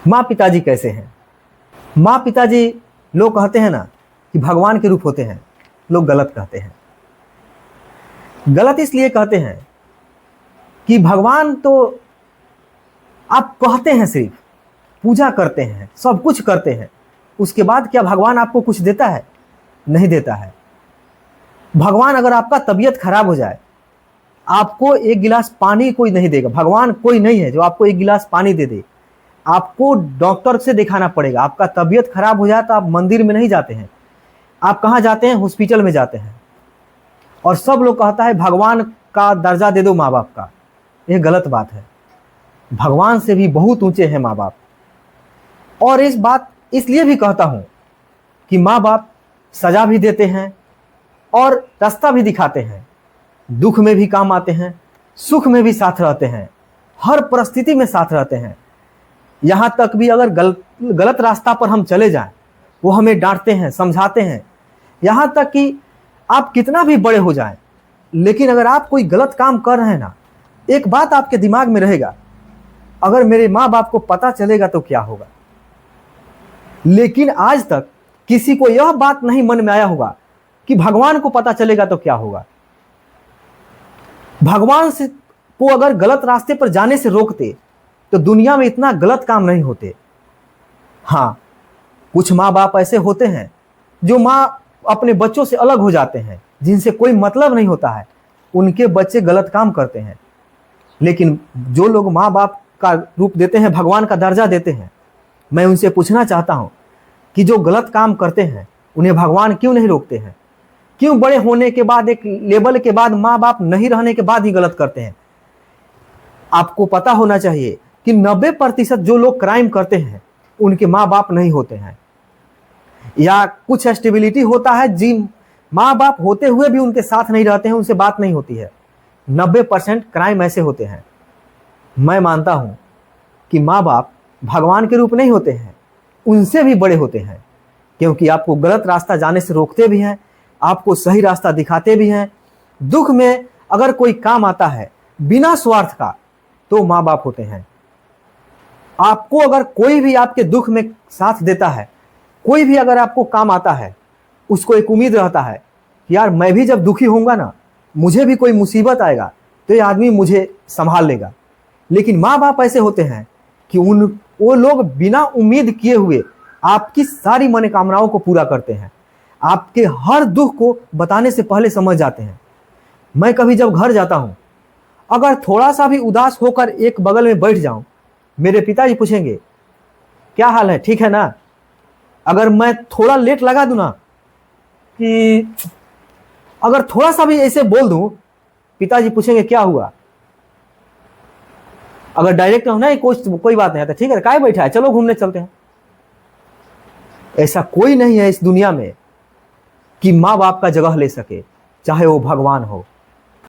माँ पिताजी कैसे हैं? माँ पिताजी लोग कहते हैं ना कि भगवान के रूप होते हैं, लोग गलत कहते हैं। गलत इसलिए कहते हैं कि भगवान तो आप कहते हैं, सिर्फ पूजा करते हैं, सब कुछ करते हैं, उसके बाद क्या भगवान आपको कुछ देता है? नहीं देता है। भगवान अगर आपका तबीयत खराब हो जाए, आपको एक गिलास पानी कोई नहीं देगा। भगवान कोई नहीं है जो आपको एक गिलास पानी दे दे। आपको डॉक्टर से दिखाना पड़ेगा। आपका तबीयत खराब हो जाए तो आप मंदिर में नहीं जाते हैं, आप कहाँ जाते हैं? हॉस्पिटल में जाते हैं। और सब लोग कहता है भगवान का दर्जा दे दो माँ बाप का। यह गलत बात है। भगवान से भी बहुत ऊंचे हैं माँ बाप। और इस बात इसलिए भी कहता हूं कि माँ बाप सजा भी देते हैं और रास्ता भी दिखाते हैं। दुख में भी काम आते हैं, सुख में भी साथ रहते हैं, हर परिस्थिति में साथ रहते हैं। यहाँ तक भी अगर गलत रास्ता पर हम चले जाएं, वो हमें डांटते हैं, समझाते हैं। यहाँ तक कि आप कितना भी बड़े हो जाएं, लेकिन अगर आप कोई गलत काम कर रहे हैं ना, एक बात आपके दिमाग में रहेगा, अगर मेरे माँ बाप को पता चलेगा तो क्या होगा। लेकिन आज तक किसी को यह बात नहीं मन में आया होगा कि भगवान को पता चलेगा तो क्या होगा। भगवान से को अगर गलत रास्ते पर जाने से रोकते तो दुनिया में इतना गलत काम नहीं होते। हाँ, कुछ माँ बाप ऐसे होते हैं जो माँ अपने बच्चों से अलग हो जाते हैं, जिनसे कोई मतलब नहीं होता है, उनके बच्चे गलत काम करते हैं। लेकिन जो लोग माँ बाप का रूप देते हैं, भगवान का दर्जा देते हैं, मैं उनसे पूछना चाहता हूं कि जो गलत काम करते हैं उन्हें भगवान क्यों नहीं रोकते हैं? क्यों बड़े होने के बाद, एक लेवल के बाद, माँ बाप नहीं रहने के बाद ही गलत करते हैं? आपको पता होना चाहिए कि 90% जो लोग क्राइम करते हैं उनके माँ बाप नहीं होते हैं, या कुछ स्टेबिलिटी होता है, जिन माँ बाप होते हुए भी उनके साथ नहीं रहते हैं, उनसे बात नहीं होती है। 90% क्राइम ऐसे होते हैं। मैं मानता हूं कि माँ बाप भगवान के रूप नहीं होते हैं, उनसे भी बड़े होते हैं, क्योंकि आपको गलत रास्ता जाने से रोकते भी हैं, आपको सही रास्ता दिखाते भी हैं। दुख में अगर कोई काम आता है बिना स्वार्थ का, तो माँ बाप होते हैं। आपको अगर कोई भी आपके दुख में साथ देता है, कोई भी अगर आपको काम आता है, उसको एक उम्मीद रहता है कि यार मैं भी जब दुखी होऊंगा ना, मुझे भी कोई मुसीबत आएगा तो ये आदमी मुझे संभाल लेगा। लेकिन माँ बाप ऐसे होते हैं कि वो लोग बिना उम्मीद किए हुए आपकी सारी मनोकामनाओं को पूरा करते हैं, आपके हर दुख को बताने से पहले समझ जाते हैं। मैं कभी जब घर जाता हूं, अगर थोड़ा सा भी उदास होकर एक बगल में बैठ जाऊं, मेरे पिताजी पूछेंगे क्या हाल है, ठीक है ना? अगर मैं थोड़ा लेट लगा दूं ना, कि अगर थोड़ा सा भी ऐसे बोल दूं, पिताजी पूछेंगे क्या हुआ। अगर डायरेक्ट हो ना, कोई बात नहीं आता, ठीक है काय बैठा है, चलो घूमने चलते हैं। ऐसा कोई नहीं है इस दुनिया में कि माँ बाप का जगह ले सके, चाहे वो भगवान हो।